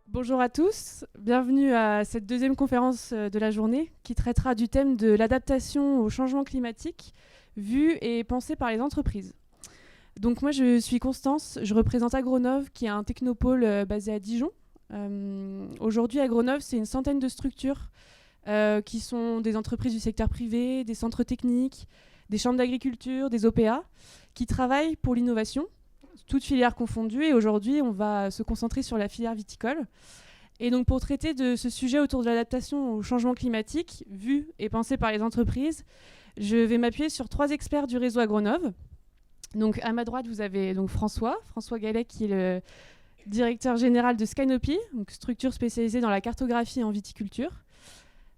Bonjour à tous, bienvenue à cette deuxième conférence de la journée qui traitera du thème de l'adaptation au changement climatique vu et pensé par les entreprises. Donc moi je suis Constance, je représente Agronov qui est un technopôle basé à Dijon. Aujourd'hui Agronov c'est une centaine de structures qui sont des entreprises du secteur privé, des centres techniques, des chambres d'agriculture, des OPA qui travaillent pour l'innovation, toutes filières confondues, et aujourd'hui on va se concentrer sur la filière viticole. Et donc pour traiter de ce sujet autour de l'adaptation au changement climatique, vu et pensé par les entreprises, je vais m'appuyer sur 3 experts du réseau Agronov. Donc à ma droite vous avez donc François Gallec qui est le directeur général de Scanopy, donc structure spécialisée dans la cartographie en viticulture.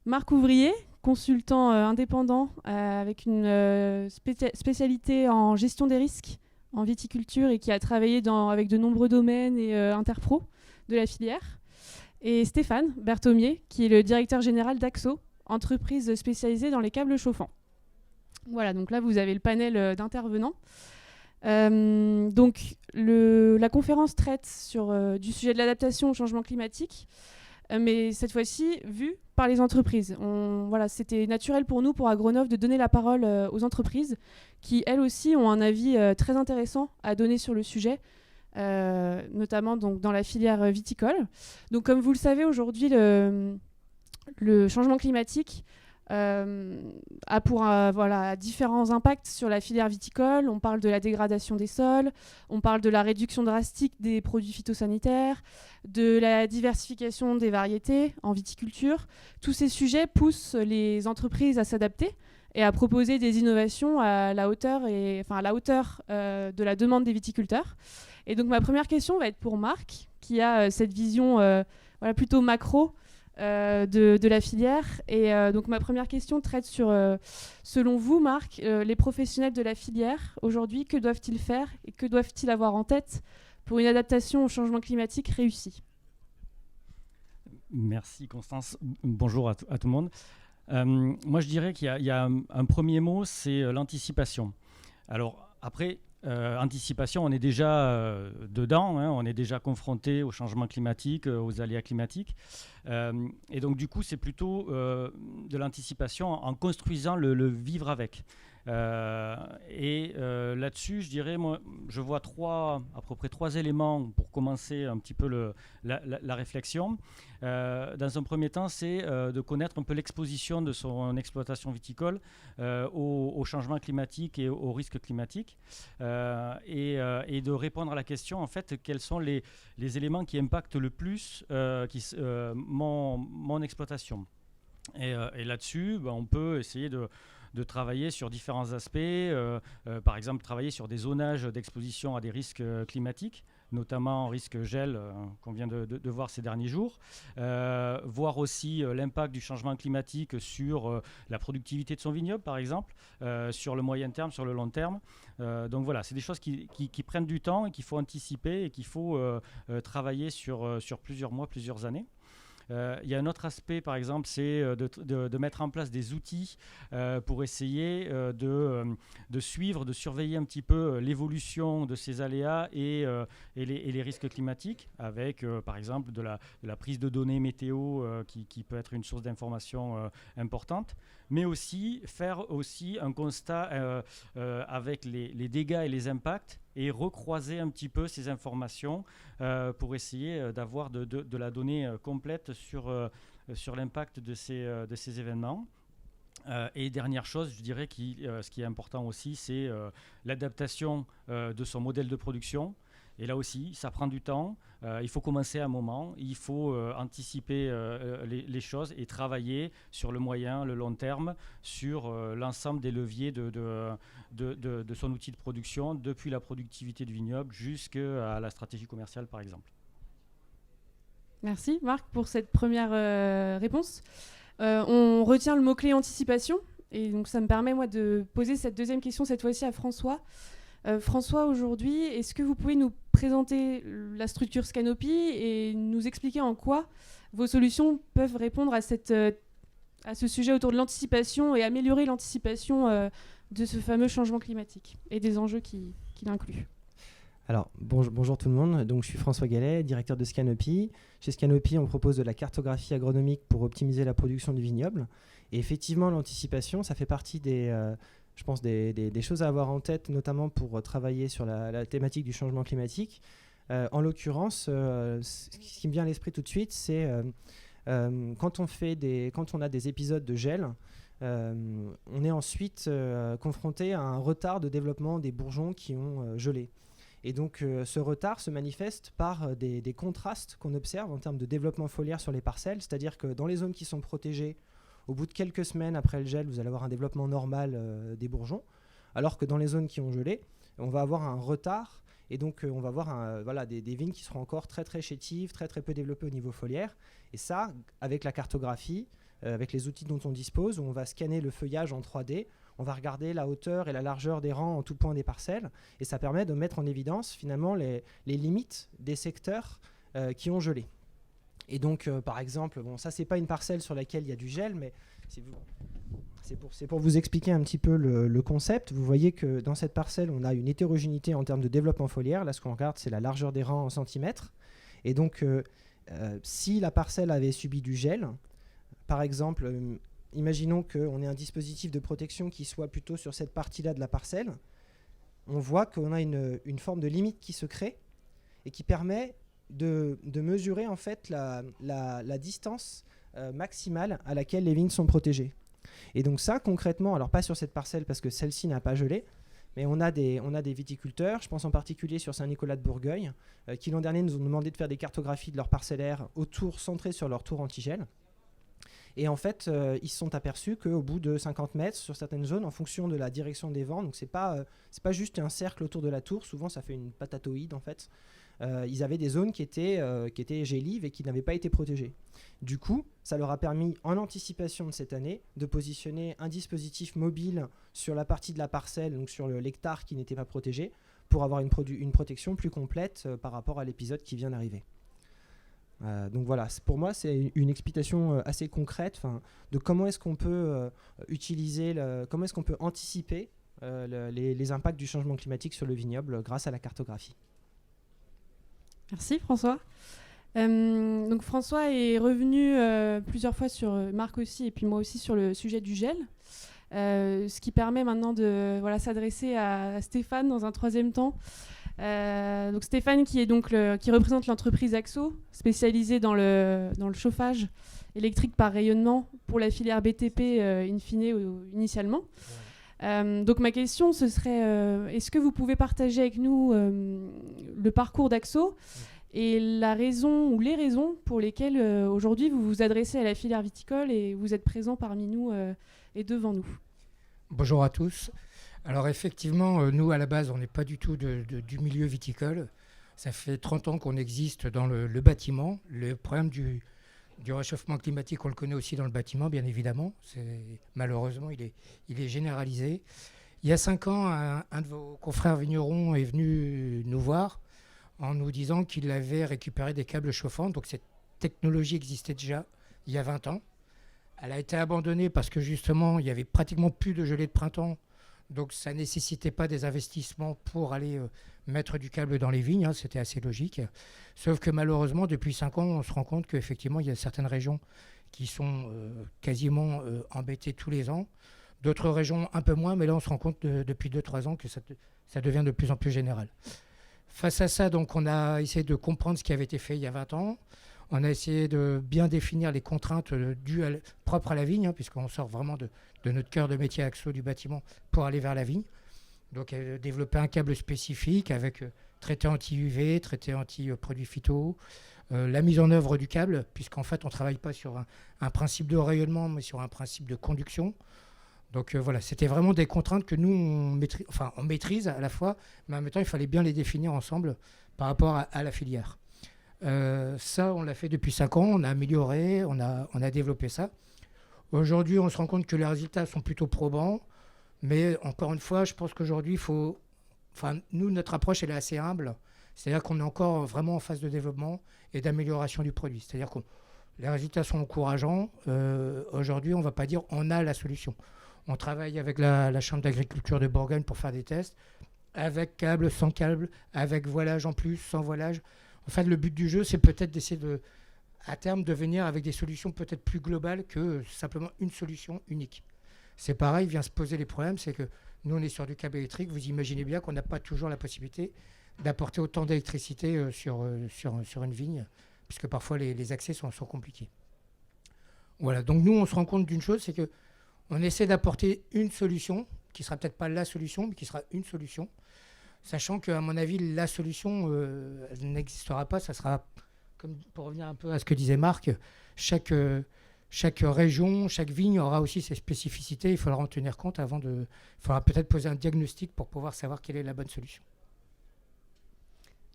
Marc Ouvrier, consultant indépendant avec une spécialité en gestion des risques en viticulture et qui a travaillé avec de nombreux domaines et interpro de la filière. Et Stéphane Berthomier, qui est le directeur général d'Axo, entreprise spécialisée dans les câbles chauffants. Voilà, donc là vous avez le panel d'intervenants. Donc la conférence traite du sujet de l'adaptation au changement climatique, mais cette fois-ci vue par les entreprises. C'était naturel pour nous, pour Agronov, de donner la parole aux entreprises qui, elles aussi, ont un avis très intéressant à donner sur le sujet, notamment donc, dans la filière viticole. Donc, comme vous le savez, aujourd'hui, le changement climatique a différents impacts sur la filière viticole. On parle de la dégradation des sols, on parle de la réduction drastique des produits phytosanitaires, de la diversification des variétés en viticulture. Tous ces sujets poussent les entreprises à s'adapter et à proposer des innovations à la hauteur de la demande des viticulteurs. Et donc ma première question va être pour Marc, qui a cette vision plutôt macro de la filière. Et donc ma première question traite sur, selon vous Marc, les professionnels de la filière aujourd'hui, que doivent-ils faire et que doivent-ils avoir en tête pour une adaptation au changement climatique réussie? Merci Constance, bonjour à tout le monde. Moi je dirais qu'il y a un premier mot, c'est l'anticipation. Alors après, anticipation, on est déjà dedans, on est déjà confronté au changement climatique, aux aléas climatiques. Et donc du coup, c'est plutôt de l'anticipation en construisant le vivre avec. Là-dessus, je dirais, moi, je vois à peu près trois éléments pour commencer un petit peu la réflexion. Dans un premier temps, c'est de connaître un peu l'exposition de son exploitation viticole au changement climatique et aux risques climatiques, et de répondre à la question, en fait, quels sont les éléments qui impactent le plus mon exploitation. Et là-dessus, on peut essayer de travailler sur différents aspects, par exemple travailler sur des zonages d'exposition à des risques climatiques, notamment risque gel qu'on vient de voir ces derniers jours, voir aussi l'impact du changement climatique sur la productivité de son vignoble, par exemple, sur le moyen terme, sur le long terme. Donc voilà, c'est des choses qui prennent du temps et qu'il faut anticiper et qu'il faut travailler sur plusieurs mois, plusieurs années. Il y a un autre aspect, par exemple, c'est de mettre en place des outils pour essayer de suivre, de surveiller un petit peu l'évolution de ces aléas et les risques climatiques, avec, par exemple, de la prise de données météo qui peut être une source d'information importante, mais aussi faire aussi un constat avec les dégâts et les impacts, et recroiser un petit peu ces informations pour essayer d'avoir de la donnée complète sur l'impact de ces événements. Et dernière chose, je dirais ce qui est important aussi, c'est l'adaptation de son modèle de production. Et là aussi, ça prend du temps. Il faut commencer à un moment. Il faut anticiper les choses et travailler sur le moyen, le long terme, sur l'ensemble des leviers de son outil de production, depuis la productivité du vignoble jusqu'à la stratégie commerciale, par exemple. Merci Marc pour cette première réponse. On retient le mot-clé anticipation. Et donc ça me permet moi de poser cette deuxième question cette fois-ci à François. François, aujourd'hui, est-ce que vous pouvez nous présenter la structure Scanopy et nous expliquer en quoi vos solutions peuvent répondre à ce sujet autour de l'anticipation et améliorer l'anticipation de ce fameux changement climatique et des enjeux qu'il inclut? Alors, bonjour tout le monde. Donc, je suis François Gallet, directeur de Scanopy. Chez Scanopy, on propose de la cartographie agronomique pour optimiser la production du vignoble. Et effectivement, l'anticipation, ça fait partie je pense, des choses à avoir en tête, notamment pour travailler sur la thématique du changement climatique. En l'occurrence, ce qui me vient à l'esprit tout de suite, c'est quand on a des épisodes de gel, on est ensuite confronté à un retard de développement des bourgeons qui ont gelé. Et donc ce retard se manifeste par des contrastes qu'on observe en termes de développement foliaire sur les parcelles, c'est-à-dire que dans les zones qui sont protégées, au bout de quelques semaines après le gel, vous allez avoir un développement normal des bourgeons, alors que dans les zones qui ont gelé, on va avoir un retard, et donc on va avoir des vignes qui seront encore très très chétives, très très peu développées au niveau foliaire. Et ça, avec la cartographie, avec les outils dont on dispose, où on va scanner le feuillage en 3D, on va regarder la hauteur et la largeur des rangs en tout point des parcelles, et ça permet de mettre en évidence finalement les limites des secteurs qui ont gelé. Et donc, par exemple, ça c'est pas une parcelle sur laquelle il y a du gel, mais c'est pour vous expliquer un petit peu le concept. Vous voyez que dans cette parcelle, on a une hétérogénéité en termes de développement foliaire. Là, ce qu'on regarde, c'est la largeur des rangs en centimètres. Et donc, si la parcelle avait subi du gel, par exemple, imaginons qu'on ait un dispositif de protection qui soit plutôt sur cette partie-là de la parcelle, on voit qu'on a une forme de limite qui se crée et qui permet de mesurer en fait la distance maximale à laquelle les vignes sont protégées. Et donc ça, concrètement, alors pas sur cette parcelle parce que celle-ci n'a pas gelé, mais on a des viticulteurs, je pense en particulier sur Saint-Nicolas de Bourgueil, qui l'an dernier nous ont demandé de faire des cartographies de leurs parcellaires centrées sur leur tour anti-gel. Et en fait, ils se sont aperçus qu'au bout de 50 mètres, sur certaines zones, en fonction de la direction des vents, donc c'est pas juste un cercle autour de la tour, souvent ça fait une patatoïde en fait, ils avaient des zones qui étaient gélives et qui n'avaient pas été protégées. Du coup, ça leur a permis, en anticipation de cette année, de positionner un dispositif mobile sur la partie de la parcelle, donc sur l'hectare qui n'était pas protégé, pour avoir une protection plus complète par rapport à l'épisode qui vient d'arriver. Donc voilà, pour moi, c'est une explication assez concrète de comment est-ce qu'on peut comment est-ce qu'on peut anticiper les impacts du changement climatique sur le vignoble grâce à la cartographie. Merci François. Donc François est revenu plusieurs fois sur Marc aussi et puis moi aussi sur le sujet du gel, ce qui permet maintenant de s'adresser à Stéphane dans un troisième temps. Donc Stéphane qui représente l'entreprise Axo, spécialisée dans le chauffage électrique par rayonnement pour la filière BTP in fine initialement. Donc ma question ce serait est-ce que vous pouvez partager avec nous le parcours d'Axo et la raison ou les raisons pour lesquelles aujourd'hui vous vous adressez à la filière viticole et vous êtes présent parmi nous et devant nous. Bonjour à tous. Alors effectivement, nous à la base on n'est pas du tout du milieu viticole. Ça fait 30 ans qu'on existe dans le bâtiment. Le problème du réchauffement climatique, on le connaît aussi dans le bâtiment, bien évidemment. Malheureusement, il est généralisé. Il y a 5 ans, un de vos confrères vignerons est venu nous voir en nous disant qu'il avait récupéré des câbles chauffants. Donc cette technologie existait déjà il y a 20 ans. Elle a été abandonnée parce que justement, il n'y avait pratiquement plus de gelée de printemps. Donc ça ne nécessitait pas des investissements pour aller mettre du câble dans les vignes, c'était assez logique. Sauf que malheureusement, depuis 5 ans, on se rend compte qu'effectivement, il y a certaines régions qui sont quasiment embêtées tous les ans. D'autres régions un peu moins, mais là on se rend compte depuis 2-3 ans que ça devient de plus en plus général. Face à ça, donc, on a essayé de comprendre ce qui avait été fait il y a 20 ans. On a essayé de bien définir les contraintes propres à la vigne, puisqu'on sort vraiment de notre cœur de métier Axo du bâtiment pour aller vers la vigne. Donc développer un câble spécifique avec traité anti-UV, traité anti-produits phyto, la mise en œuvre du câble, puisqu'en fait on ne travaille pas sur un principe de rayonnement, mais sur un principe de conduction. Donc voilà, c'était vraiment des contraintes que nous, on maîtrise à la fois, mais en même temps, il fallait bien les définir ensemble par rapport à la filière. Ça, on l'a fait depuis 5 ans, on a amélioré, on a développé ça. Aujourd'hui, on se rend compte que les résultats sont plutôt probants, mais encore une fois, je pense qu'aujourd'hui, nous, notre approche, elle est assez humble. C'est-à-dire qu'on est encore vraiment en phase de développement et d'amélioration du produit. C'est-à-dire que les résultats sont encourageants. Aujourd'hui, on ne va pas dire on a la solution. On travaille avec la Chambre d'agriculture de Bourgogne pour faire des tests. avec câble, sans câble, avec voilage en plus, sans voilage. En fait, le but du jeu, c'est peut-être d'essayer à terme de venir avec des solutions peut-être plus globales que simplement une solution unique. C'est pareil, vient se poser les problèmes, c'est que nous, on est sur du câble électrique. Vous imaginez bien qu'on n'a pas toujours la possibilité d'apporter autant d'électricité sur une vigne, puisque parfois les accès sont compliqués. Voilà, donc nous, on se rend compte d'une chose, c'est qu'on essaie d'apporter une solution, qui ne sera peut-être pas la solution, mais qui sera une solution, sachant qu'à mon avis, la solution elle n'existera pas. Ça sera, comme pour revenir un peu à ce que disait Marc, chaque région, chaque vigne aura aussi ses spécificités. Il faudra en tenir compte il faudra peut-être poser un diagnostic pour pouvoir savoir quelle est la bonne solution.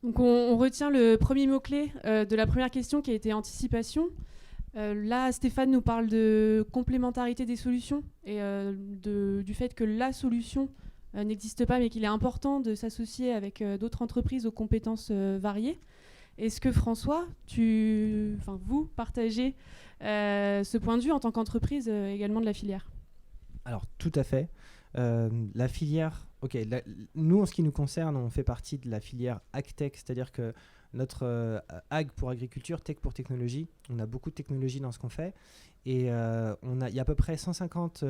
Donc on retient le premier mot-clé de la première question qui a été anticipation. Là, Stéphane nous parle de complémentarité des solutions et du fait que la solution n'existe pas, mais qu'il est important de s'associer avec d'autres entreprises aux compétences variées. Est-ce que François, vous partagez ce point de vue en tant qu'entreprise également de la filière? Alors, tout à fait. La filière, nous, en ce qui nous concerne, on fait partie de la filière AgTech, c'est-à-dire que notre Ag pour agriculture, Tech pour technologie, on a beaucoup de technologie dans ce qu'on fait. Et il y a à peu près 150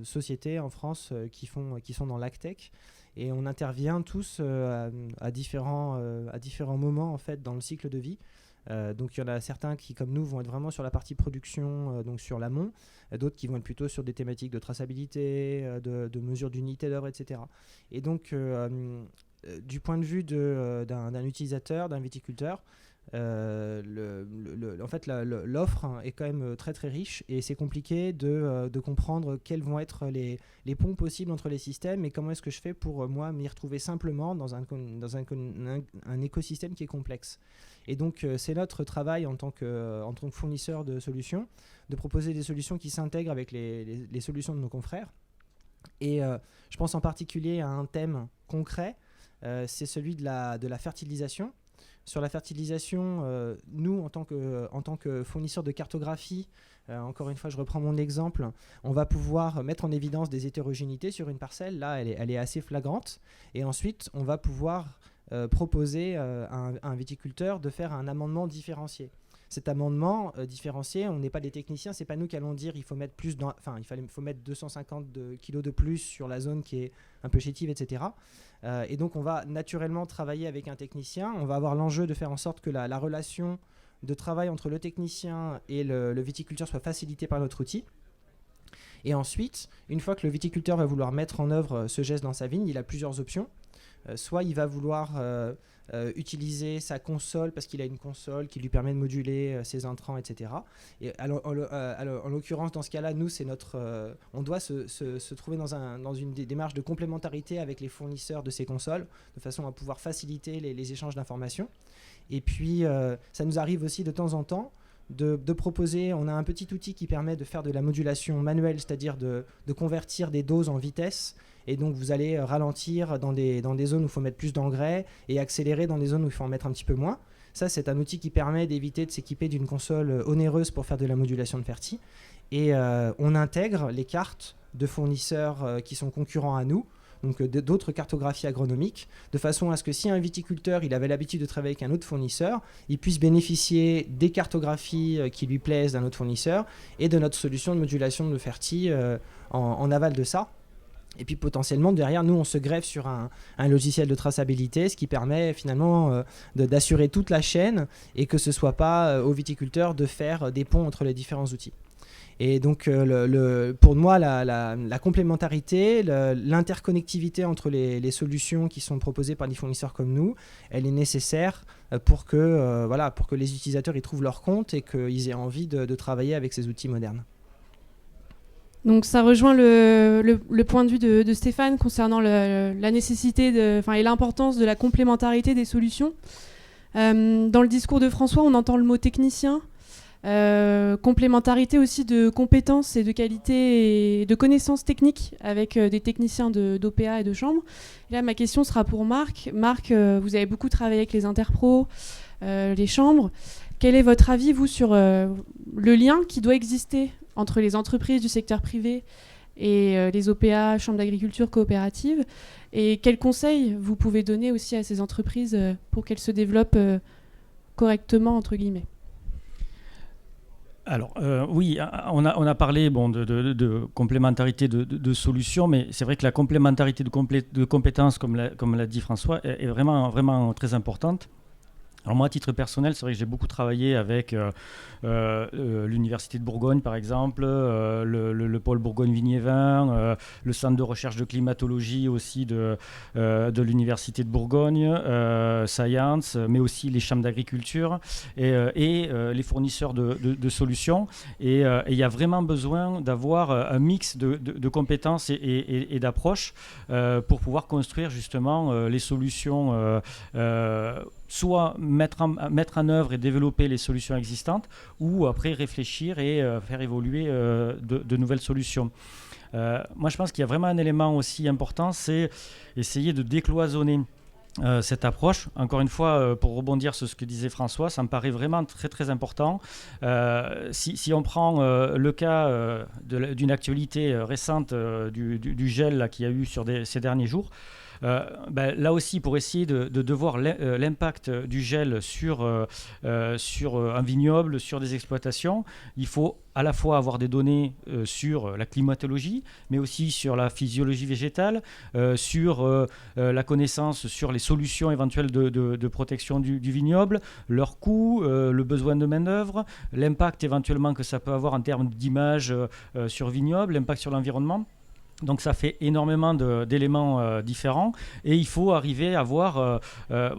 sociétés en France qui sont dans l'AgTech. Et on intervient tous à différents moments en fait, dans le cycle de vie. Donc il y en a certains qui, comme nous, vont être vraiment sur la partie production, donc sur l'amont, d'autres qui vont être plutôt sur des thématiques de traçabilité, de mesure d'unité d'œuvre, etc. Et donc, du point de vue d'un utilisateur, d'un viticulteur, en fait, l'offre est quand même très très riche et c'est compliqué de comprendre quels vont être les ponts possibles entre les systèmes et comment est-ce que je fais pour moi m'y retrouver simplement dans un écosystème qui est complexe. Et donc c'est notre travail en tant que fournisseur de solutions, de proposer des solutions qui s'intègrent avec les solutions de nos confrères. Et je pense en particulier à un thème concret, c'est celui de la fertilisation. Sur la fertilisation, nous, en tant que fournisseurs de cartographie, encore une fois, je reprends mon exemple, on va pouvoir mettre en évidence des hétérogénéités sur une parcelle. Là, elle est assez flagrante. Et ensuite, on va pouvoir proposer à un viticulteur de faire un amendement différencié. Cet amendement différencié, on n'est pas des techniciens, c'est pas nous qui allons dire il faut mettre faut mettre 250 kilos de plus sur la zone qui est un peu chétive, etc. Et donc on va naturellement travailler avec un technicien. On va avoir l'enjeu de faire en sorte que la relation de travail entre le technicien et le viticulteur soit facilitée par notre outil. Et ensuite, une fois que le viticulteur va vouloir mettre en œuvre ce geste dans sa vigne, il a plusieurs options. Soit il va vouloir utiliser sa console parce qu'il a une console qui lui permet de moduler ses intrants, etc. Et en l'occurrence, dans ce cas-là, nous, c'est on doit se trouver dans une démarche de complémentarité avec les fournisseurs de ces consoles, de façon à pouvoir faciliter les échanges d'informations. Et puis, ça nous arrive aussi de temps en temps de proposer, on a un petit outil qui permet de faire de la modulation manuelle, c'est-à-dire de convertir des doses en vitesse. Et donc vous allez ralentir dans des zones où il faut mettre plus d'engrais et accélérer dans des zones où il faut en mettre un petit peu moins. Ça, c'est un outil qui permet d'éviter de s'équiper d'une console onéreuse pour faire de la modulation de ferti. Et on intègre les cartes de fournisseurs qui sont concurrents à nous, donc d'autres cartographies agronomiques, de façon à ce que si un viticulteur il avait l'habitude de travailler avec un autre fournisseur, il puisse bénéficier des cartographies qui lui plaisent d'un autre fournisseur et de notre solution de modulation de ferti en aval de ça. Et puis potentiellement, derrière, nous, on se greffe sur un logiciel de traçabilité, ce qui permet finalement d'assurer toute la chaîne et que ce ne soit pas aux viticulteurs de faire des ponts entre les différents outils. Et donc, pour moi, la complémentarité, l'interconnectivité entre les solutions qui sont proposées par des fournisseurs comme nous, elle est nécessaire pour que les utilisateurs y trouvent leur compte et qu'ils aient envie de travailler avec ces outils modernes. Donc ça rejoint le point de vue de Stéphane concernant la nécessité et l'importance de la complémentarité des solutions. Dans le discours de François, on entend le mot technicien, complémentarité aussi de compétences et de qualité et de connaissances techniques avec des techniciens d'OPA et de chambre. Et là, ma question sera pour Marc. Marc, vous avez beaucoup travaillé avec les interpros, les chambres. Quel est votre avis, vous, sur le lien qui doit exister entre les entreprises du secteur privé et les OPA, chambres d'agriculture coopératives. Et quels conseils vous pouvez donner aussi à ces entreprises pour qu'elles se développent correctement, entre guillemets? Alors oui, on a parlé de complémentarité de solutions, mais c'est vrai que la complémentarité de compétences, comme l'a dit François, est vraiment, vraiment très importante. Alors moi, à titre personnel, c'est vrai que j'ai beaucoup travaillé avec l'Université de Bourgogne, par exemple, le pôle Bourgogne-Vignes-et-Vins, le centre de recherche de climatologie aussi de l'Université de Bourgogne, Science, mais aussi les chambres d'agriculture et les fournisseurs de solutions. Et il y a vraiment besoin d'avoir un mix de compétences et d'approches pour pouvoir construire justement les solutions soit mettre en œuvre et développer les solutions existantes, ou après réfléchir et faire évoluer de nouvelles solutions. Moi, je pense qu'il y a vraiment un élément aussi important, c'est essayer de décloisonner cette approche. Encore une fois, pour rebondir sur ce que disait François, ça me paraît vraiment très très important. Si on prend le cas d'une actualité récente du gel qu'il y a eu sur ces derniers jours, là aussi, pour essayer de voir l'impact du gel sur un vignoble, sur des exploitations, il faut à la fois avoir des données sur la climatologie, mais aussi sur la physiologie végétale, sur la connaissance sur les solutions éventuelles de protection du vignoble, leur coût, le besoin de main-d'œuvre, l'impact éventuellement que ça peut avoir en termes d'image sur vignoble, l'impact sur l'environnement. Donc ça fait énormément d'éléments différents et il faut arriver à voir,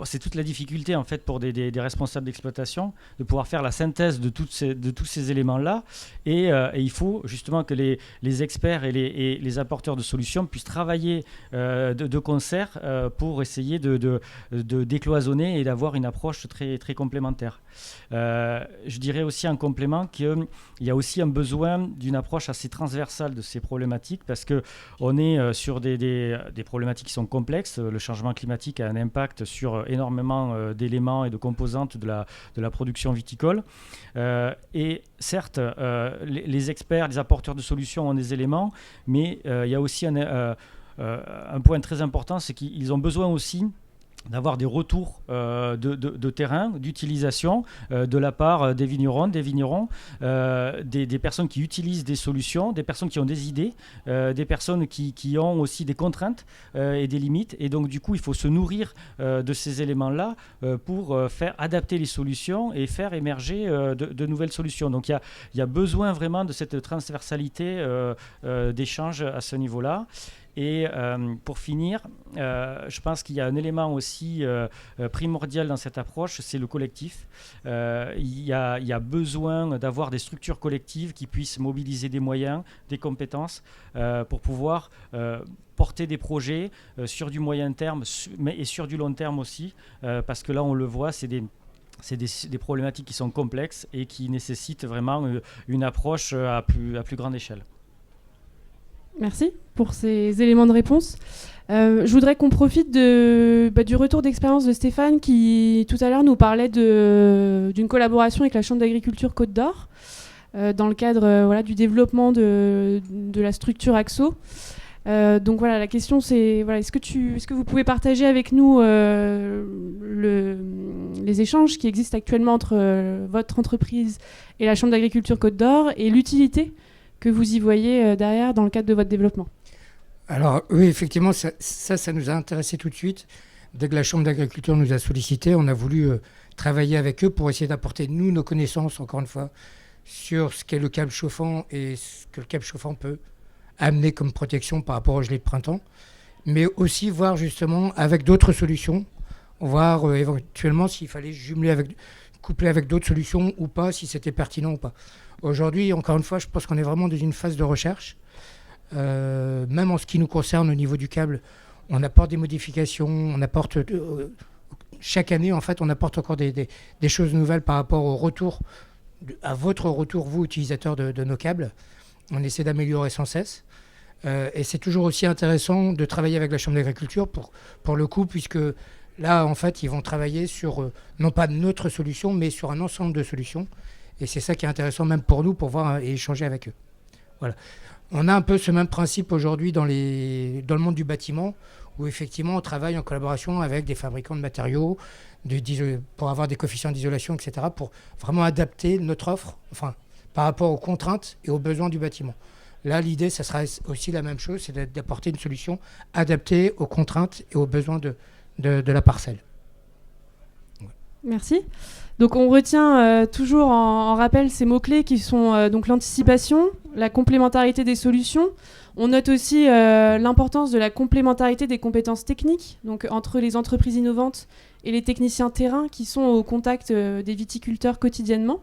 c'est toute la difficulté en fait pour des responsables d'exploitation de pouvoir faire la synthèse de tous ces éléments-là et il faut justement que les experts et les apporteurs de solutions puissent travailler de concert pour essayer de décloisonner et d'avoir une approche très, très complémentaire. Je dirais aussi en complément qu'il y a aussi un besoin d'une approche assez transversale de ces problématiques parce qu'on est sur des problématiques qui sont complexes. Le changement climatique a un impact sur énormément d'éléments et de composantes de la production viticole. Et certes, les experts, les apporteurs de solutions ont des éléments, mais il y a aussi un point très important, c'est qu'ils ont besoin aussi d'avoir des retours de terrain, d'utilisation de la part des vignerons, des personnes qui utilisent des solutions, des personnes qui ont des idées, des personnes qui ont aussi des contraintes et des limites. Et donc, du coup, il faut se nourrir de ces éléments-là pour faire adapter les solutions et faire émerger de nouvelles solutions. Donc, il y a besoin vraiment de cette transversalité d'échange à ce niveau-là. Et pour finir, je pense qu'il y a un élément aussi primordial dans cette approche, c'est le collectif. Il y a besoin d'avoir des structures collectives qui puissent mobiliser des moyens, des compétences pour pouvoir porter des projets sur du moyen terme et sur du long terme aussi, parce que là, on le voit, c'est des problématiques qui sont complexes et qui nécessitent vraiment une approche à plus grande échelle. Merci pour ces éléments de réponse. Je voudrais qu'on profite du retour d'expérience de Stéphane qui, tout à l'heure, nous parlait d'une collaboration avec la Chambre d'agriculture Côte d'Or dans le cadre du développement de la structure AXO. Donc voilà, la question c'est, est-ce que vous pouvez partager avec nous les échanges qui existent actuellement entre votre entreprise et la Chambre d'agriculture Côte d'Or et l'utilité que vous y voyez derrière dans le cadre de votre développement? Alors oui, effectivement, ça nous a intéressé tout de suite. Dès que la Chambre d'agriculture nous a sollicité, on a voulu travailler avec eux pour essayer d'apporter, nous, nos connaissances, encore une fois, sur ce qu'est le câble chauffant et ce que le câble chauffant peut amener comme protection par rapport au gelée de printemps, mais aussi voir justement avec d'autres solutions, voir éventuellement s'il fallait coupler avec d'autres solutions ou pas, si c'était pertinent ou pas. Aujourd'hui, encore une fois, je pense qu'on est vraiment dans une phase de recherche. Même en ce qui nous concerne au niveau du câble, on apporte des modifications, on apporte chaque année, en fait, on apporte encore des choses nouvelles par rapport au retour, à votre retour, vous, utilisateurs de nos câbles. On essaie d'améliorer sans cesse. Et c'est toujours aussi intéressant de travailler avec la Chambre d'agriculture pour le coup, puisque là, en fait, ils vont travailler sur, non pas notre solution, mais sur un ensemble de solutions. Et c'est ça qui est intéressant même pour nous, pour voir et échanger avec eux. Voilà. On a un peu ce même principe aujourd'hui dans le monde du bâtiment, où effectivement on travaille en collaboration avec des fabricants de matériaux, pour avoir des coefficients d'isolation, etc., pour vraiment adapter notre offre, enfin, par rapport aux contraintes et aux besoins du bâtiment. Là, l'idée, ça sera aussi la même chose, c'est d'apporter une solution adaptée aux contraintes et aux besoins de la parcelle. Ouais. Merci. Donc on retient toujours en rappel ces mots-clés qui sont donc l'anticipation, la complémentarité des solutions. On note aussi l'importance de la complémentarité des compétences techniques, donc entre les entreprises innovantes et les techniciens terrain qui sont au contact des viticulteurs quotidiennement.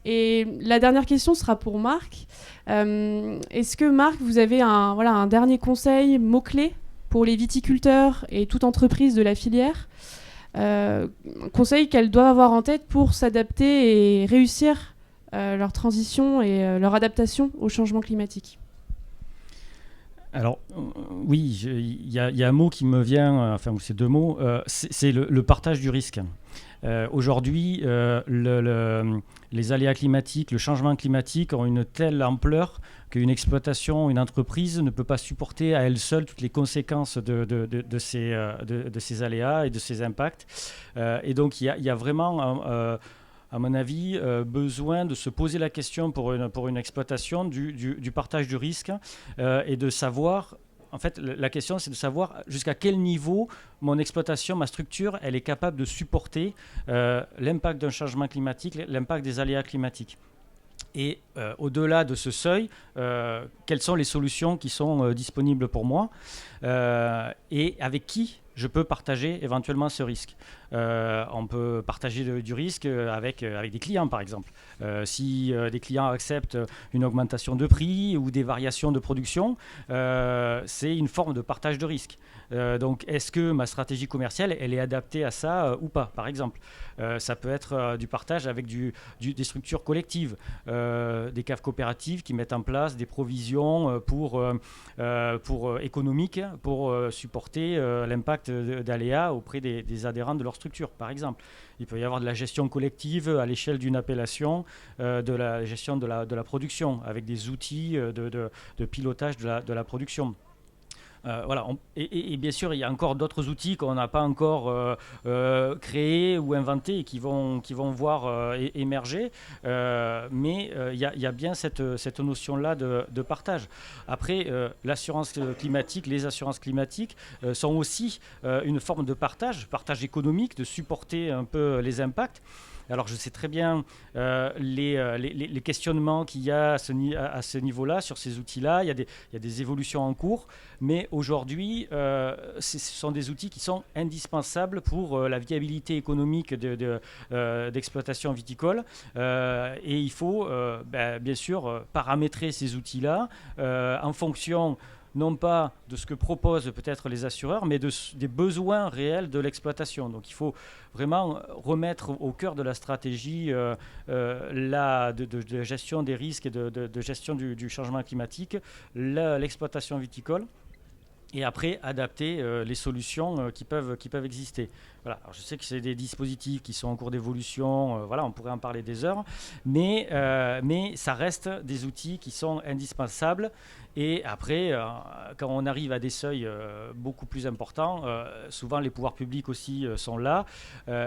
Et la dernière question sera pour Marc. Est-ce que Marc, vous avez un dernier conseil, mot-clé pour les viticulteurs et toute entreprise de la filière, conseil qu'elles doivent avoir en tête pour s'adapter et réussir leur transition et leur adaptation au changement climatique? Alors, oui, il y a un mot qui me vient, enfin, c'est deux mots, c'est le partage du risque. Aujourd'hui, les aléas climatiques, le changement climatique ont une telle ampleur qu'une exploitation, une entreprise ne peut pas supporter à elle seule toutes les conséquences de ces aléas et de ces impacts. Et donc, il y a vraiment, à mon avis, besoin de se poser la question pour une exploitation du partage du risque et de savoir. En fait, la question, c'est de savoir jusqu'à quel niveau mon exploitation, ma structure, elle est capable de supporter l'impact d'un changement climatique, l'impact des aléas climatiques. Et au-delà de ce seuil, quelles sont les solutions qui sont disponibles pour moi et avec qui je peux partager éventuellement ce risque. On peut partager du risque avec des clients, par exemple. Si des clients acceptent une augmentation de prix ou des variations de production, c'est une forme de partage de risque. Donc, est-ce que ma stratégie commerciale, elle est adaptée à ça ou pas, par exemple? Ça peut être du partage avec des structures collectives, des caves coopératives qui mettent en place des provisions économiques pour supporter l'impact d'aléas auprès des adhérents de leur structure, par exemple. Il peut y avoir de la gestion collective à l'échelle d'une appellation, de la gestion de la production, avec des outils de pilotage de la production. Voilà. Et bien sûr, il y a encore d'autres outils qu'on n'a pas encore créés ou inventés et qui vont voir émerger. Mais il y a bien cette notion-là de partage. Après, l'assurance climatique, les assurances climatiques sont aussi une forme de partage économique, de supporter un peu les impacts. Alors, je sais très bien les questionnements qu'il y a à ce niveau-là, sur ces outils-là. Il y a des évolutions en cours. Mais aujourd'hui, ce sont des outils qui sont indispensables pour la viabilité économique d'exploitation viticole. Et il faut, bien sûr, paramétrer ces outils-là en fonction non pas de ce que proposent peut-être les assureurs, mais des besoins réels de l'exploitation. Donc il faut vraiment remettre au cœur de la stratégie de gestion des risques et de gestion du changement climatique l'exploitation viticole. Et après, adapter les solutions qui peuvent exister. Voilà. Alors, je sais que c'est des dispositifs qui sont en cours d'évolution. Voilà, on pourrait en parler des heures. Mais ça reste des outils qui sont indispensables. Et après, quand on arrive à des seuils beaucoup plus importants, souvent les pouvoirs publics aussi sont là.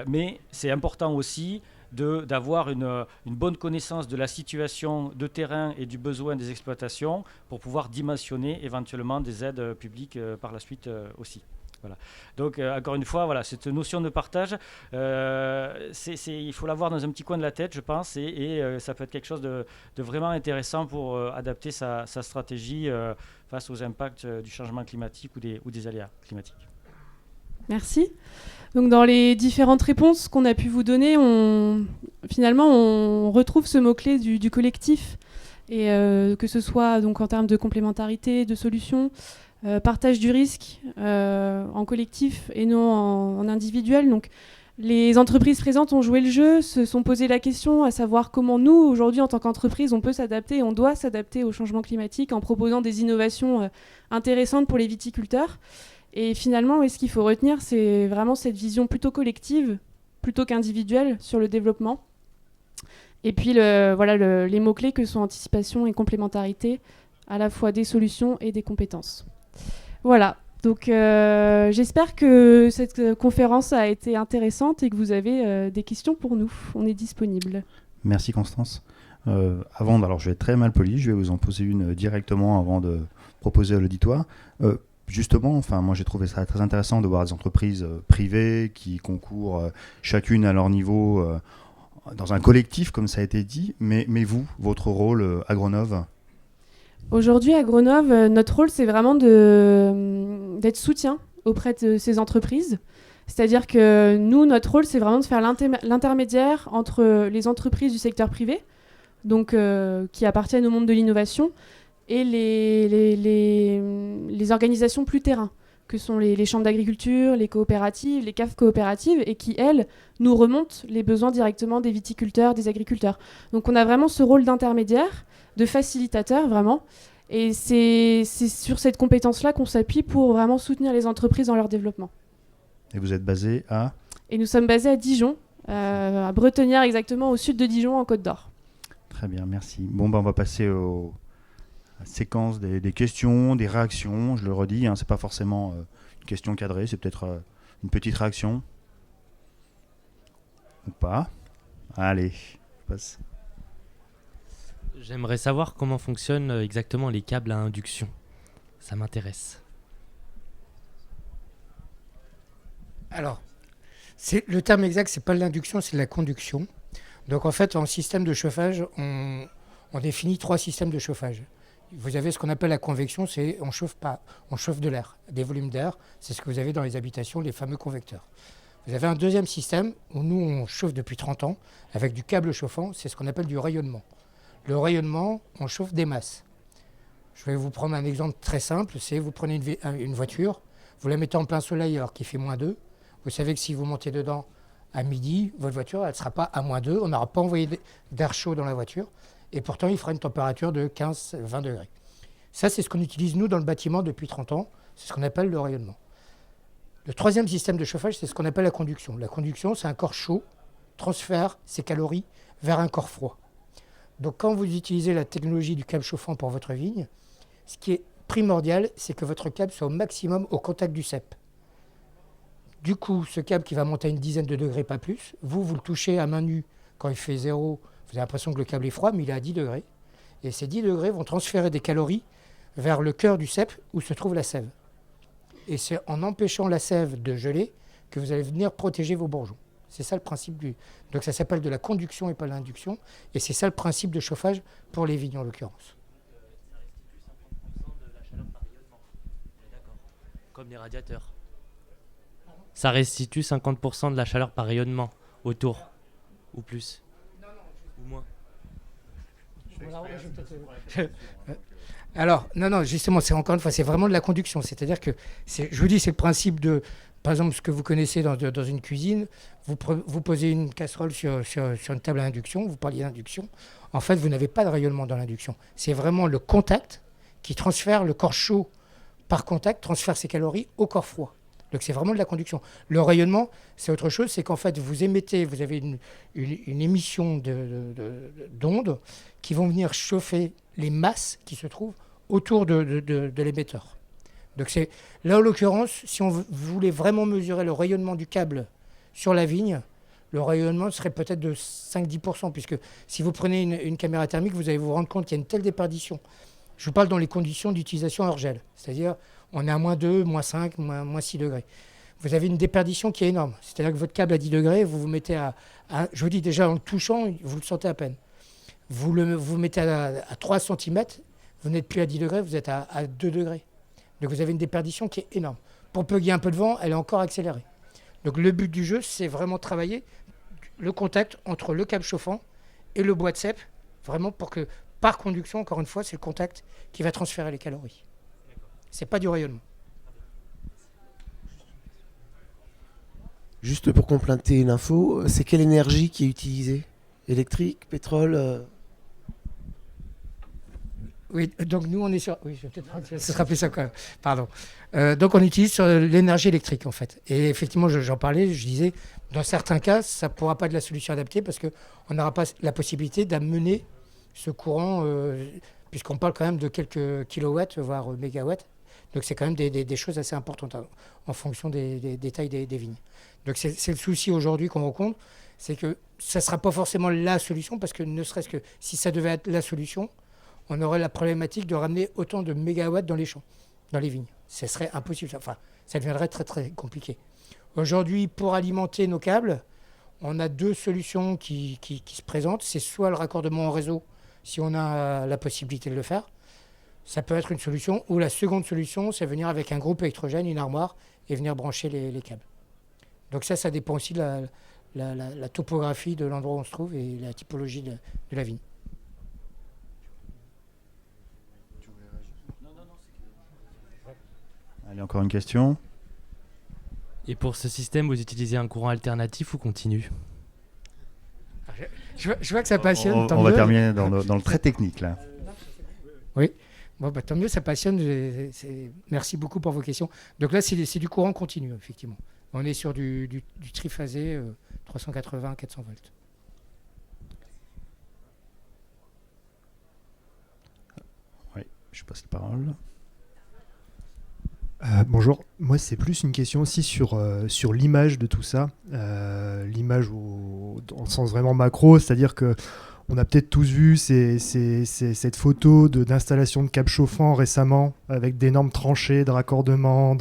Mais c'est important aussi d'avoir une bonne connaissance de la situation de terrain et du besoin des exploitations pour pouvoir dimensionner éventuellement des aides publiques par la suite aussi. Voilà. Donc, encore une fois, voilà, cette notion de partage, il faut l'avoir dans un petit coin de la tête, je pense, et ça peut être quelque chose de vraiment intéressant pour adapter sa stratégie face aux impacts du changement climatique ou des aléas climatiques. Merci. Donc dans les différentes réponses qu'on a pu vous donner, finalement on retrouve ce mot-clé du collectif, et que ce soit donc en termes de complémentarité, de solutions, partage du risque en collectif et non en individuel. Donc les entreprises présentes ont joué le jeu, se sont posé la question à savoir comment nous, aujourd'hui en tant qu'entreprise, on peut s'adapter, on doit s'adapter au changement climatique en proposant des innovations intéressantes pour les viticulteurs. Et finalement, ce qu'il faut retenir, c'est vraiment cette vision plutôt collective, plutôt qu'individuelle sur le développement. Et puis les mots-clés que sont anticipation et complémentarité à la fois des solutions et des compétences. Voilà, donc j'espère que cette conférence a été intéressante et que vous avez des questions pour nous. On est disponible. Merci Constance. Alors je vais être très mal poli, je vais vous en poser une directement avant de proposer à l'auditoire. Justement, moi j'ai trouvé ça très intéressant de voir des entreprises privées qui concourent chacune à leur niveau dans un collectif, comme ça a été dit. Mais vous, votre rôle à Grenoble? Aujourd'hui, à Grenoble, notre rôle, c'est vraiment d'être soutien auprès de ces entreprises. C'est-à-dire que nous, notre rôle, c'est vraiment de faire l'intermédiaire entre les entreprises du secteur privé, donc qui appartiennent au monde de l'innovation, et les organisations plus terrain, que sont les chambres d'agriculture, les coopératives, les caves coopératives, et qui, elles, nous remontent les besoins directement des viticulteurs, des agriculteurs. Donc on a vraiment ce rôle d'intermédiaire, de facilitateur, vraiment. Et c'est sur cette compétence-là qu'on s'appuie pour vraiment soutenir les entreprises dans leur développement. Et vous êtes basé à? Et nous sommes basés à Dijon, à Bretenière exactement, au sud de Dijon, en Côte d'Or. Très bien, merci. Bon, on va passer à la séquence des questions, des réactions. Je le redis, c'est pas forcément une question cadrée, c'est peut-être une petite réaction. Ou pas. Allez, je passe. J'aimerais savoir comment fonctionnent exactement les câbles à induction. Ça m'intéresse. Alors, le terme exact, c'est pas l'induction, c'est la conduction. Donc en fait, en système de chauffage, on définit 3 systèmes de chauffage. Vous avez ce qu'on appelle la convection, c'est on chauffe de l'air, des volumes d'air. C'est ce que vous avez dans les habitations, les fameux convecteurs. Vous avez un deuxième système où nous, on chauffe depuis 30 ans avec du câble chauffant, c'est ce qu'on appelle du rayonnement. Le rayonnement, on chauffe des masses. Je vais vous prendre un exemple très simple, c'est vous prenez une voiture, vous la mettez en plein soleil alors qu'il fait -2. Vous savez que si vous montez dedans à midi, votre voiture, elle ne sera pas à -2, on n'aura pas envoyé d'air chaud dans la voiture, et pourtant il fera une température de 15-20 degrés. Ça, c'est ce qu'on utilise nous dans le bâtiment depuis 30 ans, c'est ce qu'on appelle le rayonnement. Le troisième système de chauffage, c'est ce qu'on appelle la conduction. La conduction, c'est un corps chaud, transfère ses calories vers un corps froid. Donc quand vous utilisez la technologie du câble chauffant pour votre vigne, ce qui est primordial, c'est que votre câble soit au maximum au contact du cep. Du coup, ce câble qui va monter à une dizaine de degrés, pas plus, vous le touchez à main nue quand il fait 0, vous avez l'impression que le câble est froid, mais il est à 10 degrés. Et ces 10 degrés vont transférer des calories vers le cœur du cep où se trouve la sève. Et c'est en empêchant la sève de geler que vous allez venir protéger vos bourgeons. C'est ça le principe Donc ça s'appelle de la conduction et pas l'induction. Et c'est ça le principe de chauffage pour les vignes en l'occurrence. Comme les radiateurs. Ça restitue 50% de la chaleur par rayonnement autour, ou plus, ou moins. Alors, non, justement, c'est encore une fois, c'est vraiment de la conduction. C'est-à-dire que, je vous dis, c'est le principe de, par exemple, ce que vous connaissez dans une cuisine, vous posez une casserole sur une table à induction, vous parliez d'induction. En fait, vous n'avez pas de rayonnement dans l'induction. C'est vraiment le contact qui transfère le corps chaud par contact, transfère ses calories au corps froid. Donc c'est vraiment de la conduction. Le rayonnement, c'est autre chose, c'est qu'en fait, vous avez une émission d'ondes qui vont venir chauffer les masses qui se trouvent autour de l'émetteur. Donc là, en l'occurrence, si on voulait vraiment mesurer le rayonnement du câble sur la vigne, le rayonnement serait peut-être de 5-10%, puisque si vous prenez une caméra thermique, vous allez vous rendre compte qu'il y a une telle déperdition. Je vous parle dans les conditions d'utilisation hors gel, c'est-à-dire on est à -2, -5, -6 degrés. Vous avez une déperdition qui est énorme. C'est-à-dire que votre câble à 10 degrés, vous vous mettez je vous dis déjà en le touchant, vous le sentez à peine. Vous mettez à 3 cm, vous n'êtes plus à 10 degrés, vous êtes à 2 degrés. Donc vous avez une déperdition qui est énorme. Pour peu qu'il y ait un peu de vent, elle est encore accélérée. Donc le but du jeu, c'est vraiment travailler le contact entre le câble chauffant et le bois de cep, vraiment pour que, par conduction, encore une fois, c'est le contact qui va transférer les calories. C'est pas du rayonnement. Juste pour compléter l'info, c'est quelle énergie qui est utilisée? Électrique, pétrole Oui, donc nous on est sur... Oui, je vais peut-être se rappeler ça quand même. Pardon. Donc on utilise sur l'énergie électrique en fait. Et effectivement, j'en parlais, je disais, dans certains cas, ça ne pourra pas être la solution adaptée parce qu'on n'aura pas la possibilité d'amener ce courant puisqu'on parle quand même de quelques kilowatts, voire mégawatts. Donc c'est quand même des choses assez importantes en fonction des tailles des vignes. Donc c'est le souci aujourd'hui qu'on rencontre, c'est que ça ne sera pas forcément la solution, parce que ne serait-ce que si ça devait être la solution, on aurait la problématique de ramener autant de mégawatts dans les champs, dans les vignes. Ce serait impossible. Enfin, ça deviendrait très très compliqué. Aujourd'hui, pour alimenter nos câbles, on a 2 solutions qui se présentent. C'est soit le raccordement en réseau, si on a la possibilité de le faire. Ça peut être une solution. Ou la seconde solution, c'est venir avec un groupe électrogène, une armoire, et venir brancher les câbles. Donc ça dépend aussi de la topographie de l'endroit où on se trouve et la typologie de la vigne. Allez, encore une question. Et pour ce système, vous utilisez un courant alternatif ou continu? Je vois que ça passionne. On va terminer dans le très technique là. Oui. Bon, tant mieux, ça passionne. Merci beaucoup pour vos questions. Donc là, c'est du courant continu, effectivement. On est sur du triphasé 380-400 volts. Oui, je passe la parole. Bonjour, moi c'est plus une question aussi sur l'image de tout ça, l'image en sens vraiment macro, c'est-à-dire que on a peut-être tous vu cette photo d'installation de câbles chauffants récemment, avec d'énormes tranchées de raccordement,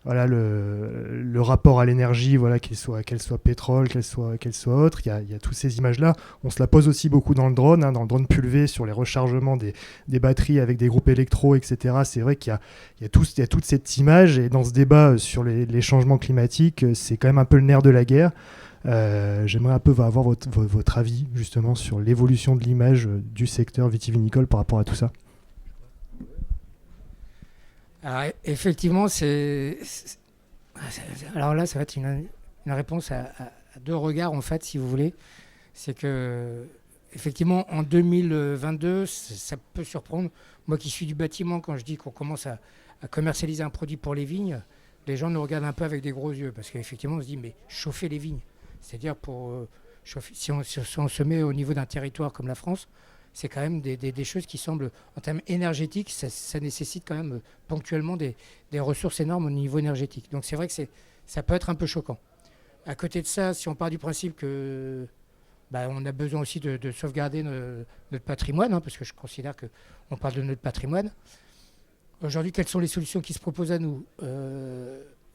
voilà, le rapport à l'énergie, voilà, qu'elle soit pétrole, qu'elle soit autre, il y a toutes ces images-là. On se la pose aussi beaucoup dans le drone pulvé, sur les rechargements des batteries avec des groupes électro, etc. C'est vrai qu'il y a toute cette image, et dans ce débat sur les changements climatiques, c'est quand même un peu le nerf de la guerre. J'aimerais un peu avoir votre avis justement sur l'évolution de l'image du secteur vitivinicole par rapport à tout ça. Alors, effectivement, alors là, ça va être une réponse à 2 regards, en fait, si vous voulez. C'est que, effectivement, en 2022, ça peut surprendre. Moi qui suis du bâtiment, quand je dis qu'on commence à commercialiser un produit pour les vignes, les gens nous regardent un peu avec des gros yeux, parce qu'effectivement, on se dit, mais chauffer les vignes, c'est-à-dire pour chauffer, si on se met au niveau d'un territoire comme la France, c'est quand même des choses qui semblent, en termes énergétiques, ça nécessite quand même ponctuellement des ressources énormes au niveau énergétique. Donc c'est vrai que ça peut être un peu choquant. À côté de ça, si on part du principe que on a besoin aussi de sauvegarder notre patrimoine, parce que je considère qu'on parle de notre patrimoine. Aujourd'hui, quelles sont les solutions qui se proposent à nous?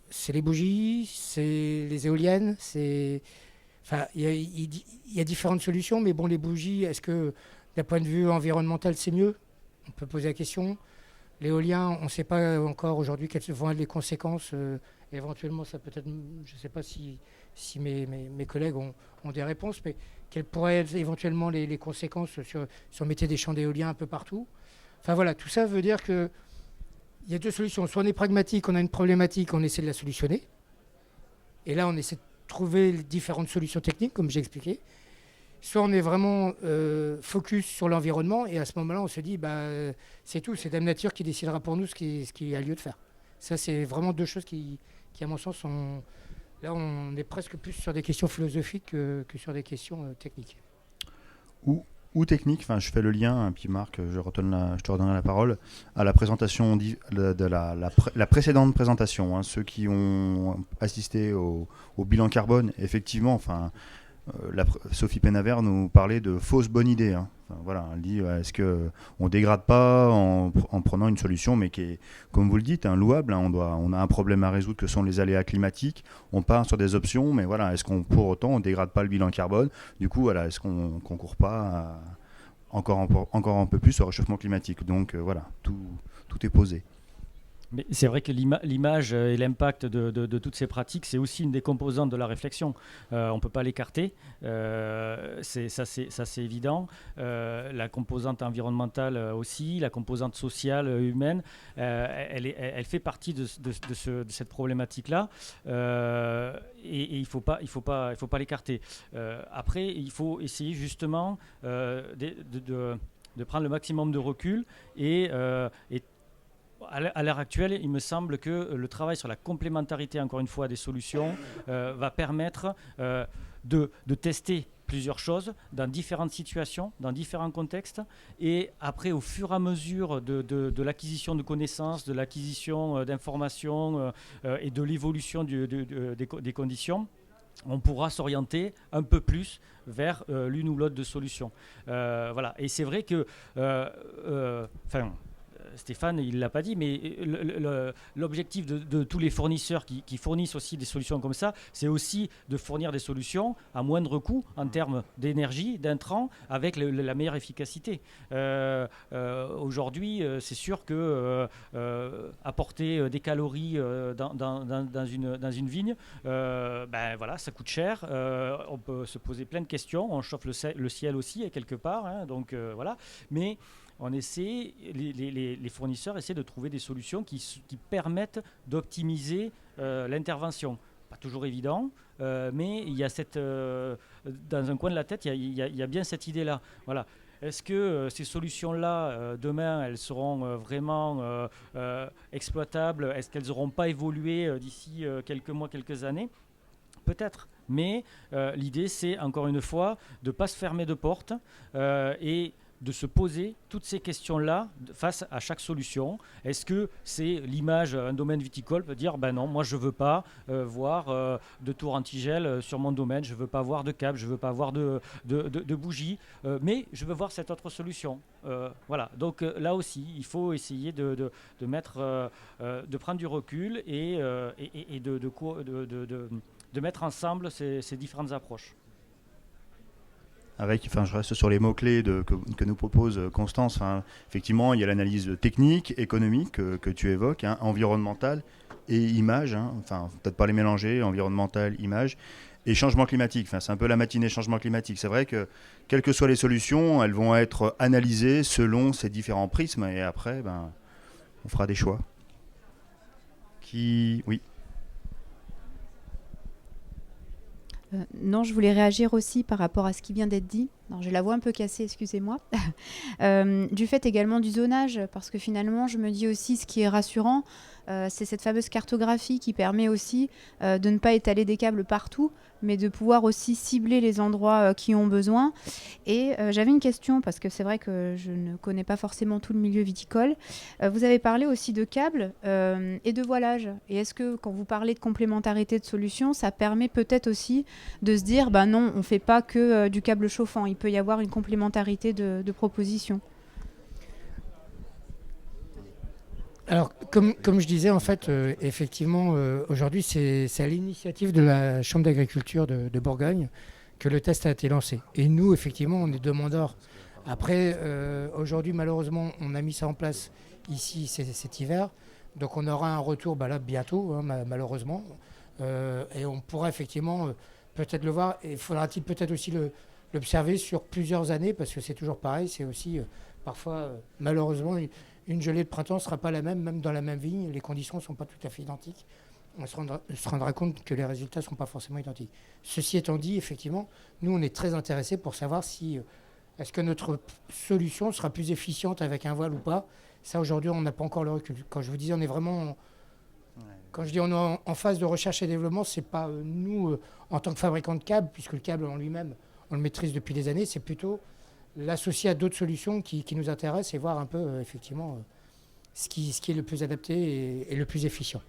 C'est les bougies, c'est les éoliennes, Enfin, il y a différentes solutions, mais bon, les bougies, est-ce que d'un point de vue environnemental, c'est mieux? On peut poser la question. L'éolien, on ne sait pas encore aujourd'hui quelles vont être les conséquences. Éventuellement, ça peut être, je ne sais pas si mes collègues ont des réponses, mais quelles pourraient être éventuellement les conséquences si on mettait des champs d'éolien un peu partout. Enfin voilà, tout ça veut dire qu'il y a 2 solutions. Soit on est pragmatique, on a une problématique, on essaie de la solutionner. Et là, on essaie de trouver les différentes solutions techniques, comme j'ai expliqué. Soit on est vraiment focus sur l'environnement, et à ce moment-là, on se dit, c'est tout, c'est Dame Nature qui décidera pour nous ce qui a lieu de faire. Ça, c'est vraiment 2 choses qui à mon sens, là, on est presque plus sur des questions philosophiques que sur des questions techniques. Ou technique, enfin, je fais le lien, puis Marc, je te redonnerai la parole, à la présentation de la précédente présentation. Ceux qui ont assisté au bilan carbone, effectivement, enfin, Sophie Pénavert nous parlait de fausses bonnes idées. Enfin, voilà, elle dit, est-ce qu'on ne dégrade pas en prenant une solution, mais qui est, comme vous le dites, louable. On a un problème à résoudre que sont les aléas climatiques. On part sur des options, mais voilà, est-ce qu'on, pour autant, on ne dégrade pas le bilan carbone? Du coup, voilà, est-ce qu'on ne concourt pas encore un peu plus au réchauffement climatique? Donc voilà, tout est posé. Mais c'est vrai que l'image et l'impact de toutes ces pratiques, c'est aussi une des composantes de la réflexion. On ne peut pas l'écarter, ça c'est évident. La composante environnementale aussi, la composante sociale, humaine, elle fait partie de cette problématique-là. Et il faut pas l'écarter. Après, il faut essayer justement de prendre le maximum de recul et à l'heure actuelle, il me semble que le travail sur la complémentarité, encore une fois, des solutions va permettre de tester plusieurs choses dans différentes situations, dans différents contextes. Et après, au fur et à mesure de l'acquisition de connaissances, de l'acquisition d'informations et de l'évolution des conditions, on pourra s'orienter un peu plus vers l'une ou l'autre de solutions. Voilà. Et c'est vrai que... Stéphane, il ne l'a pas dit, mais l'objectif de tous les fournisseurs qui fournissent aussi des solutions comme ça, c'est aussi de fournir des solutions à moindre coût en termes d'énergie, d'intrants, avec la meilleure efficacité. Aujourd'hui, c'est sûr que apporter des calories dans une vigne, voilà, ça coûte cher. On peut se poser plein de questions. On chauffe le ciel aussi, quelque part. Hein, donc voilà. Mais on essaie, les fournisseurs essaient de trouver des solutions qui permettent d'optimiser l'intervention. Pas toujours évident, mais il y a dans un coin de la tête, il y a bien cette idée-là. Voilà. Est-ce que ces solutions-là, demain, elles seront vraiment exploitables? Est-ce qu'elles n'auront pas évolué d'ici quelques mois, quelques années? Peut-être. Mais l'idée, c'est, encore une fois, de ne pas se fermer de porte et de se poser toutes ces questions-là face à chaque solution. Est-ce que c'est l'image, un domaine viticole peut dire, ben non, moi je ne veux pas voir de tour antigel sur mon domaine, je ne veux pas voir de câble, je ne veux pas voir de bougies, mais je veux voir cette autre solution. Voilà, donc là aussi, il faut essayer de prendre du recul et de mettre ensemble ces différentes approches. Je reste sur les mots-clés que nous propose Constance. Effectivement, il y a l'analyse technique, économique que tu évoques, environnementale et image. Peut-être pas les mélanger, environnemental, image. Et changement climatique. C'est un peu la matinée changement climatique. C'est vrai que, quelles que soient les solutions, elles vont être analysées selon ces différents prismes. Et après, on fera des choix. Oui. Non, je voulais réagir aussi par rapport à ce qui vient d'être dit. Alors, j'ai la voix un peu cassée, excusez-moi. Du fait également du zonage, parce que finalement, je me dis aussi, ce qui est rassurant, c'est cette fameuse cartographie qui permet aussi de ne pas étaler des câbles partout, mais de pouvoir aussi cibler les endroits qui ont besoin. Et j'avais une question, parce que c'est vrai que je ne connais pas forcément tout le milieu viticole. Vous avez parlé aussi de câbles et de voilage. Et est-ce que quand vous parlez de complémentarité de solutions, ça permet peut-être aussi de se dire, non, on ne fait pas que du câble chauffant, il peut y avoir une complémentarité de propositions? Alors, comme je disais, en fait, effectivement, aujourd'hui, c'est à l'initiative de la Chambre d'agriculture de Bourgogne que le test a été lancé. Et nous, effectivement, on est demandeurs. Après, aujourd'hui, malheureusement, on a mis ça en place ici cet hiver. Donc, on aura un retour là, bientôt, malheureusement. Et on pourra effectivement peut-être le voir. Et faudra-t-il peut-être aussi l'observer sur plusieurs années, parce que c'est toujours pareil. C'est aussi, parfois, malheureusement... Une gelée de printemps ne sera pas la même dans la même vigne. Les conditions ne sont pas tout à fait identiques. On se rendra compte que les résultats ne sont pas forcément identiques. Ceci étant dit, effectivement, nous, on est très intéressés pour savoir si est-ce que notre solution sera plus efficiente avec un voile ou pas. Ça, aujourd'hui, on n'a pas encore le recul. Quand je vous dis, on est vraiment... Quand je dis on est en phase de recherche et développement, ce n'est pas nous, en tant que fabricants de câbles, puisque le câble en lui-même, on le maîtrise depuis des années, c'est plutôt... l'associer à d'autres solutions qui nous intéressent et voir un peu, effectivement, ce qui est le plus adapté et le plus efficient.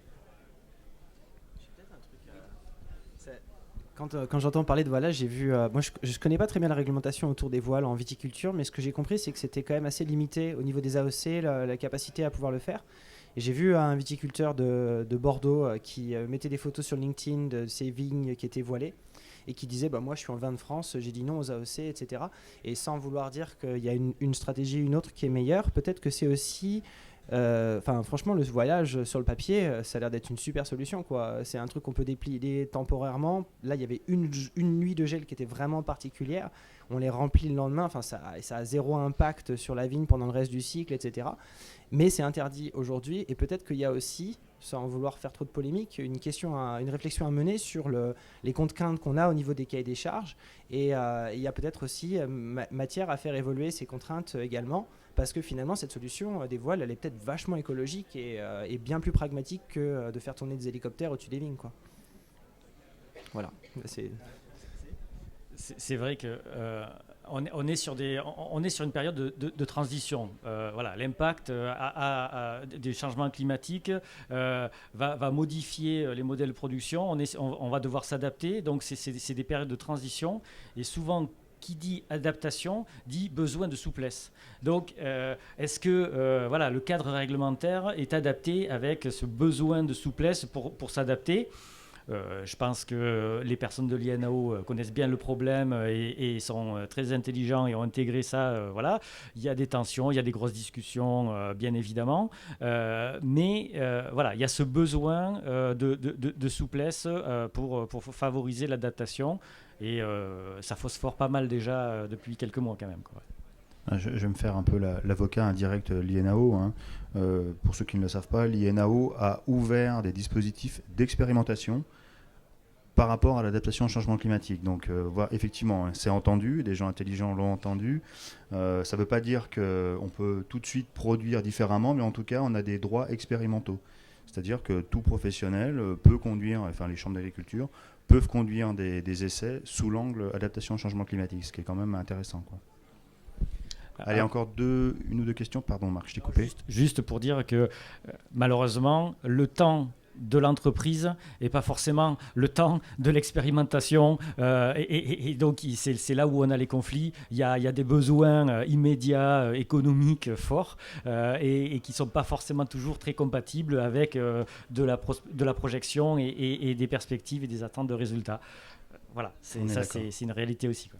Quand j'entends parler de voilage, j'ai vu... moi, je ne connais pas très bien la réglementation autour des voiles en viticulture, mais ce que j'ai compris, c'est que c'était quand même assez limité au niveau des AOC, la capacité à pouvoir le faire. Et j'ai vu un viticulteur de Bordeaux qui mettait des photos sur LinkedIn de ses vignes qui étaient voilées, et qui disait moi je suis en vin de France, j'ai dit non aux AOC, etc. Et sans vouloir dire qu'il y a une stratégie, une autre qui est meilleure, peut-être que c'est aussi... franchement, le voyage sur le papier, ça a l'air d'être une super solution, quoi. C'est un truc qu'on peut déplier temporairement. Là, il y avait une nuit de gel qui était vraiment particulière. On les remplit le lendemain. Ça a zéro impact sur la vigne pendant le reste du cycle, etc. Mais c'est interdit aujourd'hui. Et peut-être qu'il y a aussi, sans vouloir faire trop de polémique, une réflexion à mener sur les contraintes qu'on a au niveau des cahiers des charges. Et il y a peut-être aussi matière à faire évoluer ces contraintes également. Parce que finalement, cette solution des voiles, elle est peut-être vachement écologique et bien plus pragmatique que de faire tourner des hélicoptères au-dessus des vignes, quoi. Voilà. C'est vrai que on est sur une période de transition. Voilà, l'impact des changements climatiques va modifier les modèles de production. On va devoir s'adapter. Donc c'est des périodes de transition. Et souvent, qui dit adaptation dit besoin de souplesse. Donc, est-ce que voilà, le cadre réglementaire est adapté avec ce besoin de souplesse pour s'adapter ? Je pense que les personnes de l'INAO connaissent bien le problème et sont très intelligents et ont intégré ça. Voilà. Il y a des tensions, il y a des grosses discussions, bien évidemment. Mais voilà, il y a ce besoin de souplesse pour favoriser l'adaptation. Et ça phosphore pas mal déjà depuis quelques mois quand même, quoi. Je vais me faire un peu l'avocat indirect de l'INAO. Hein. Pour ceux qui ne le savent pas, l'INAO a ouvert des dispositifs d'expérimentation par rapport à l'adaptation au changement climatique. Donc voilà, effectivement, c'est entendu, des gens intelligents l'ont entendu. Ça ne veut pas dire qu'on peut tout de suite produire différemment, mais en tout cas, on a des droits expérimentaux. C'est-à-dire que tout professionnel peut conduire, enfin les chambres d'agriculture, peuvent conduire des essais sous l'angle adaptation au changement climatique, ce qui est quand même intéressant, quoi. Allez, encore une ou deux questions. Pardon Marc, je t'ai coupé. Juste pour dire que malheureusement, le temps de l'entreprise et pas forcément le temps de l'expérimentation et donc c'est là où on a les conflits. Il y a des besoins immédiats, économiques forts et qui ne sont pas forcément toujours très compatibles avec de la projection et des perspectives et des attentes de résultats. Voilà, c'est une réalité aussi, quoi.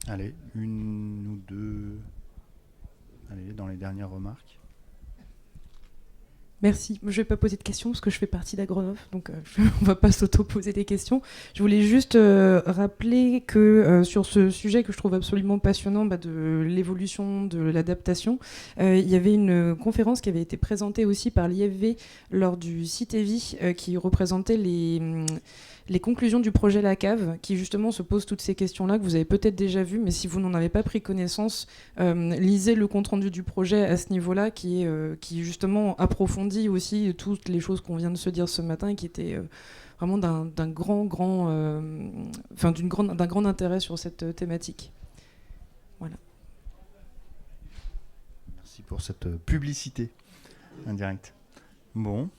Allez, une ou deux. Allez, dans les dernières remarques. Merci. Je ne vais pas poser de questions parce que je fais partie d'Agronov, donc on ne va pas s'auto-poser des questions. Je voulais juste rappeler que sur ce sujet que je trouve absolument passionnant, de l'évolution, de l'adaptation, il y avait une conférence qui avait été présentée aussi par l'IFV lors du CITEVI qui représentait les conclusions du projet La Cave, qui justement se pose toutes ces questions-là que vous avez peut-être déjà vues, mais si vous n'en avez pas pris connaissance, lisez le compte-rendu du projet à ce niveau-là, qui justement approfondit aussi toutes les choses qu'on vient de se dire ce matin et qui était vraiment d'un grand intérêt sur cette thématique. Voilà. Merci pour cette publicité indirecte. Bon.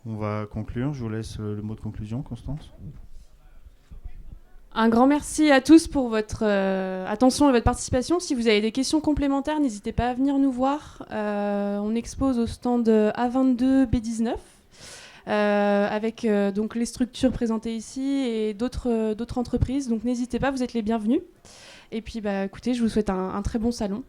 On va conclure. Je vous laisse le mot de conclusion, Constance. Un grand merci à tous pour votre attention et votre participation. Si vous avez des questions complémentaires, n'hésitez pas à venir nous voir. On expose au stand A22 B19 avec donc les structures présentées ici et d'autres entreprises. Donc n'hésitez pas, vous êtes les bienvenus. Et puis écoutez, je vous souhaite un très bon salon.